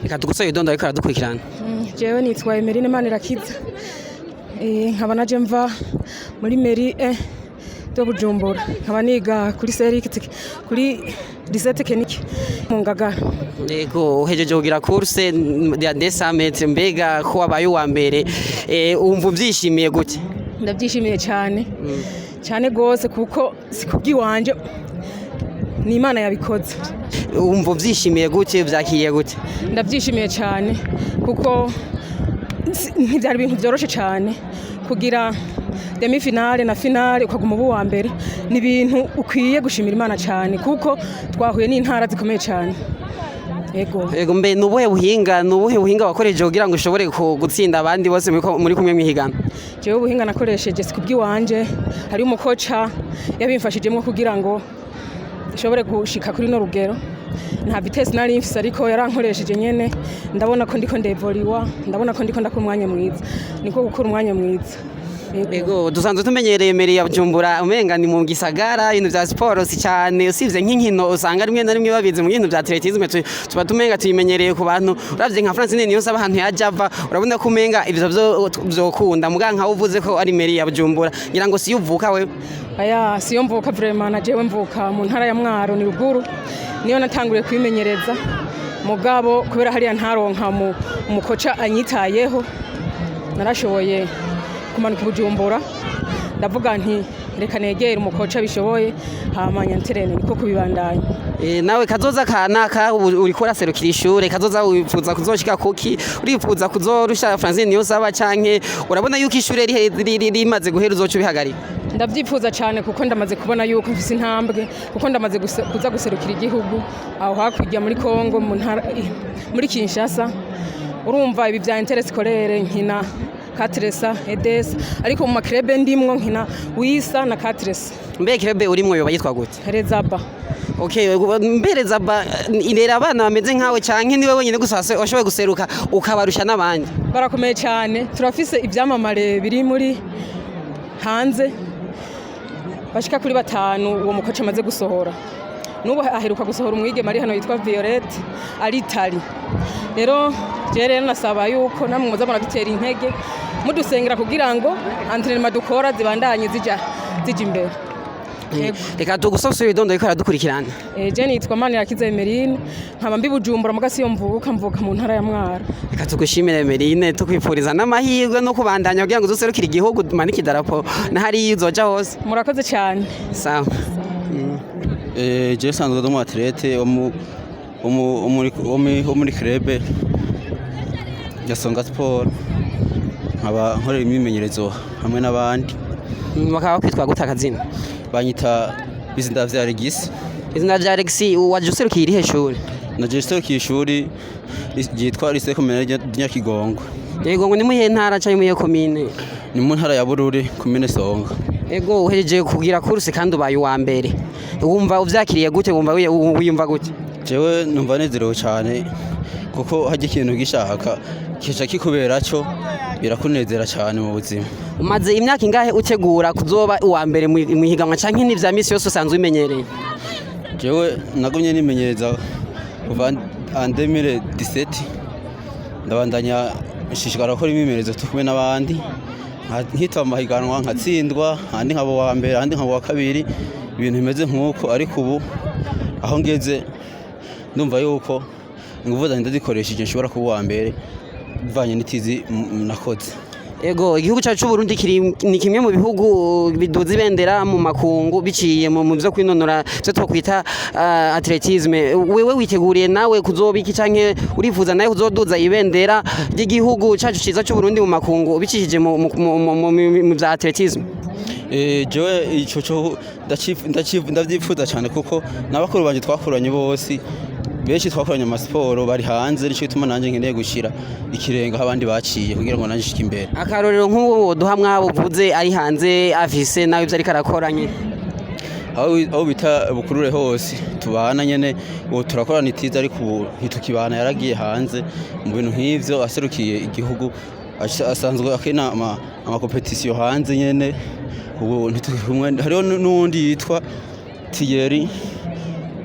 reka tugusoye idondo ariko aradukurikirana. Jewe nitwa Emeline Manirakiza nkaba naje mva muri mairie do Bujumbura nkaba niga kuri kuri lycée technique mu Ngagara. Yego uhejeje kugira course ya 200 metres mbega ko wabaye wa mbere umva uvyishimiye gute? Ndabyishimiye cyane gose kuko sikubwi wanje ni Imana yabikoze. Umva uvyishimiye gute vyakiriye gute? Ndabyishimiye cyane kuko ntibyari ibintu byoroshe cyane kugira demi finale na finale ukaguma ubu wa mbere ni ibintu ukwiye gushimira Imana cyane kuko twahuye n'intara zikomeye cyane. Yego mbe nubuhe buhinga wakoreje kugira ngo ushobore gutsinda abandi bose muri kumwe mwihigana? Jewe ubuhinga nakoresheje sikubwi wanje hari umukoca yabimfashijemo kugira ngo ushobore gushika kuri no rugero. Nta vitesse nari mfise ariko yarankoresheje nyene ndabona ko ndiko ndevoliwa ndabona ko ndiko ndakora umwanya mwiza niko gukora umwanya mwiza. Yego dusanzwe tumenyereye meri ya Bujumbura umenga ni mu gisagara ibintu vya sport si cyane usivye nk'inkino usanga rimwe na rimwe babize mu bintu vya atletisme tuba tumenga tuyimenyereye ku bantu uravye nka France niyo saba ahantu yajava urabona ko umenga ivyo vyokunda muganka uvuze ko ari meri ya Bujumbura ngira ngo si uvuka we. Aya siyo mvuka vraiment na jewe mvuka mu ntara ya Mwaro ni ruguru niyo natanguriye kwimenyereza mugabo kubera hariya ntaronka umukoca anyitayeho narashoboye kumanuka Bujumbura ndavuga nti reka negere umukoca bishoboye hamanya nterene niko kubibandanya. Nawe kazoza kanaka uriko uraserukira ishure kazoza wifuza kuzoshika kuki urifuza kuzorusha Francine niyo saba canke urabona yuko ishure rimaze guhera uzoca bihagarika? Ndavyifuza cyane kuko ndamaze kubona yuko mfise intambwe kuko ndamaze kuza guserukira igihugu aho hakurya muri Kongo mu ntara muri Kinshasa urumva ibi vya interesse scolaire nkina Katresa Edes ariko mu makrebe ndimwo nkina Wisa na Katresa. Mbe krebe urimwo yoba yitwa gute? Rezaba. Okay mbere zaba irera abana bameze nkawe canke niwe wenyine gusase washoboye guseruka ukabarusha nabandi? Barakomeye cyane turafise ivyamamare biri muri hanze bashika kuri 5 uwo mukoca amaze gusohora nubu aheruka gusohora umwige mari hano yitwa Violette Alitali. Rero rero nasaba yuko namwe muza muradutera intege mudusengera kugira ngo entraînement dukora zibandanye zija imbere. Reka tugusosura idondo ariko aradukurikirana. Je nitwa Manirakiza Emeline nkaba mbi Bujumbura mugasi yo mvuka mu ntara ya Mwaro. Reka tugushimire Emeline tukwifuriza n'amahirwe no kubandanya kugira ngo uzoserukire igihugu manike idarapo na hari uzoja hose. Murakoze cyane. Sawa. Je sanzwe do atlete muri club ya Songa Sport nkaba nkorera imyimenyerezo hamwe n'abandi. Bakaba kwitwa gutakazina banyita Bizinda vya Regis. Izina rya Alexi waje userukiye irihe shuri? Naje userukiye ishuri ryitwa Lycée Communale Nyakigongo. Yego ngo ni muhe ntara cyangwa muhe commune? Ni mu ntara ya Bururi commune Songa. Yego uhejeje kugira course kandi ubaye wa mbere wumva uvyakiriye gute wumva wiyumva gute? Jewe numva nezerewe cyane kuko haje ikintu gishaka kica kikubera cyo birakunezera cyane mu buzima. Umaze imyaka ingahe utegura kuzoba uwa mbere mu higanwa canke ni vya misi yose usanzwe umenyereye? Jewe nagumye nimenyereza kuva 2017 ndabandanya shishikara gukora imimenyerezo tukumwe n'abandi nkita amahiganwa nkatsindwa andi nkabo wa mbere andi nkabo wa kabiri ibintu bimeze nk'uko ariko ubu aho ngeze ndumva yuko ingufu zanjye ndazikoresheje nshobora kuba uwa mbere bivanye n'itizi nakoze. Ego igihugu cyacu Burundi ni kimwe mu bihugu biduza ibendera mu makungu biciye mu byo kwinonora byo twakwita atletisme. Wewe witeguriye nawe kuzobiki canke urifuza nawe kuzoduza ibendera ry'igihugu cyacu ciza cyo Burundi mu makungu bicishije mu bya atletisme? Jewe ico cyo ndavyifuza cyane kuko nabakuru banje twakoranye bose benshi twakoranye amasiporo bari hanze nico gituma nanje nkeneye gushira ikirenga abandi baciye kugira ngo nanje shike imbere. Akarorero nk'uwo duha mwabo vuze ari hanze afise nawe ivyo ariko arakoranye aho bita bukurure hose tubana nyene ubu turakorana itiza ariko ubu ntitukibana yaragiye hanze mu bintu nk'ivyo aserukiye igihugu asanzwe akina ama competition hanze nyene ubu ntitukimwe hariho n'undi yitwa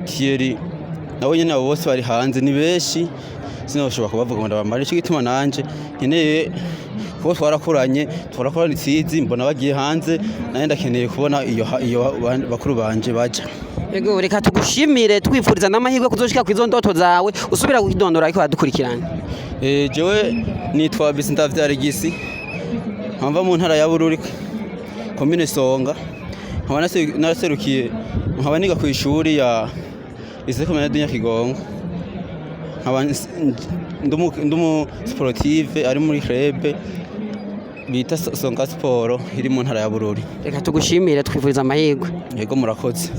Thierry nabo nyene abo bose bari hanze ni benshi sinoshobora kubavuga ngo ndabamara ico gituma nanje nkeneye kuko twarakoranye itsizi mbona bagiye hanze naye ndakeneye kubona iyo bakuru banje baja. Yego reka tugushimire twifuriza n'amahirwe kuzoshika ku izo ndoto zawe usubira kukidondora ariko badukurikirana. Jewe nitwa Bisinda Vyaregisi nkava mu ntara ya Bururi komine Songa nkaba naserukiye nkaba niga ku ishuri ya Lycée Communale de Nyakigongo nkaba ndumu sportive ari muri club bita Songa Sport iri mu ntara ya Bururi. Reka tugushimire twifuriza amahirwe. Yego murakoze.